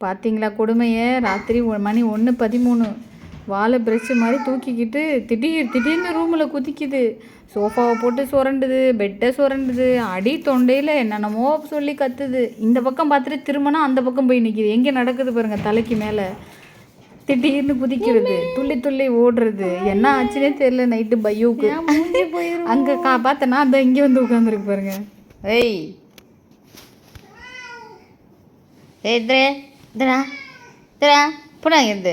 பார்த்தீங்களா கொடுமையை? ராத்திரி மணி 1:13 வாழை பிரஷ் மாதிரி தூக்கிக்கிட்டு திடீர்னு ரூமில் குதிக்குது. சோஃபாவை போட்டு சுரண்டுது, பெட்டை சுரண்டுது, அடி தொண்டையில் என்னென்னமோ சொல்லி கத்துது. இந்த பக்கம் பார்த்துட்டு திரும்பினா அந்த பக்கம் போய் நிற்கிது. எங்கே நடக்குது பாருங்கள், தலைக்கு மேலே திடீர்னு குதிக்கிறது, துள்ளி துள்ளி ஓடுறது. என்ன ஆச்சுன்னே தெரியல நைட்டு பையோவுக்கு. அங்கே பார்த்தேன்னா அந்த இங்கே வந்து உட்காந்துருக்கு பாருங்க. ஏய் போடாங்க இருந்து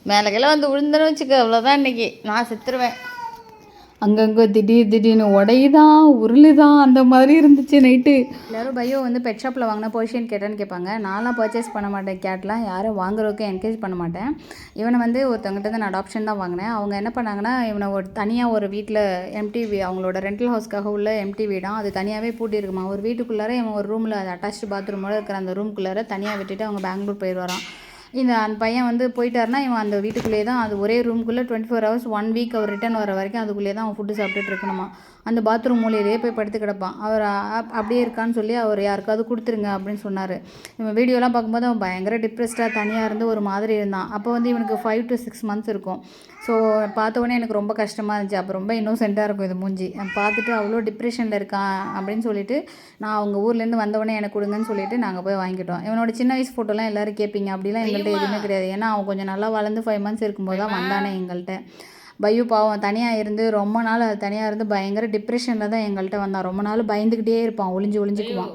மேலக்கெல்லாம் வந்து விழுந்தேன்னு வச்சுக்க, அவ்வளோதான் இன்றைக்கி நான் செத்துருவேன். அங்கங்கே திடீர்னு உடையுதான் உருளுதான் அந்த மாதிரி இருந்துச்சு நைட்டு. எல்லோரும் பையோ வந்து பெட் ஷாப்பில் வாங்கினா பர்ஷியன் கேட்டான்னு கேட்பாங்க. நான்லாம் பர்ச்சேஸ் பண்ண மாட்டேன், கேட்லாம் யாரும் வாங்குறதுக்கு என்கரேஜ் பண்ண மாட்டேன். இவனை வந்து ஒருத்தவங்ககிட்ட வந்து நான் அடாப்ஷன் தான் வாங்கினேன். அவங்க என்ன பண்ணாங்கன்னா, இவனை தனியாக ஒரு வீட்டில் எம்டி அவங்களோட ரெண்டல் ஹவுஸ்க்காக உள்ள எம்டி வீடாக அது தனியாகவே பூட்டியிருக்குமா. ஒரு வீட்டுக்குள்ளார இவன் ஒரு ரூமில் அது அட்டாச்சு பாத்ரூமோடு இருக்கிற அந்த ரூமுக்குள்ளார தனியாக விட்டுட்டு அவங்க பெங்களூர் போயிடுவாரான். அந்த பையன் வந்து போயிட்டாருன்னா இவன் அந்த வீட்டுக்குள்ளேயே தான், அது ஒரே ரூமுக்குள்ளே 24 hours 1 week அவர் ரிட்டர்ன் வர வரைக்கும் அதுக்குள்ளேயே தான் அவன் ஃபுட்டு சாப்பிட்டுட்டு இருக்கணுமா. அந்த பாத்ரூம் மூலையிலேயே போய் படுத்து கிடப்பான். அவர் அப்படியே இருக்கான்னு சொல்லி அவர் யாருக்காவது கொடுத்துருங்க அப்படின்னு சொன்னார். இவன் வீடியோலாம் பார்க்கும்போது அவன் பயங்கர டிப்ரெஸ்டாக தனியாக இருந்து ஒரு மாதிரி இருந்தான். அப்போ வந்து இவனுக்கு 5 to 6 months இருக்கும். ஸோ பார்த்த உடனே எனக்கு ரொம்ப கஷ்டமாக இருந்துச்சு. அப்போ ரொம்ப இன்னோசென்ட்டாக இருக்கும் இது மூஞ்சி. பார்த்துட்டு அவ்வளோ டிப்ரெஷனில் இருக்கான் அப்படின்னு சொல்லிட்டு நான் அவங்க ஊர்லேருந்து வந்தவொடனே எனக்கு கொடுங்கன்னு சொல்லிட்டு நாங்கள் போய் வாங்கிட்டோம். இவனோட சின்ன வயசு ஃபோட்டோலாம் எல்லோரும் கேட்பீங்க, அப்படிலாம் எங்கள்கிட்ட எதுவுமே கிடையாது. ஏன்னா அவன் கொஞ்சம் நல்லா வளர்ந்து 5 months இருக்கும்போது தான் வந்தானே எங்கள்கிட்ட. பையு பாவம் தனியாக இருந்து ரொம்ப நாள் அது தனியாக இருந்து பயங்கர டிப்ரெஷனில் தான் எங்கள்கிட்ட வந்தான். ரொம்ப நாள் பயந்துக்கிட்டே இருப்பான், ஒளிஞ்சுக்குவான்.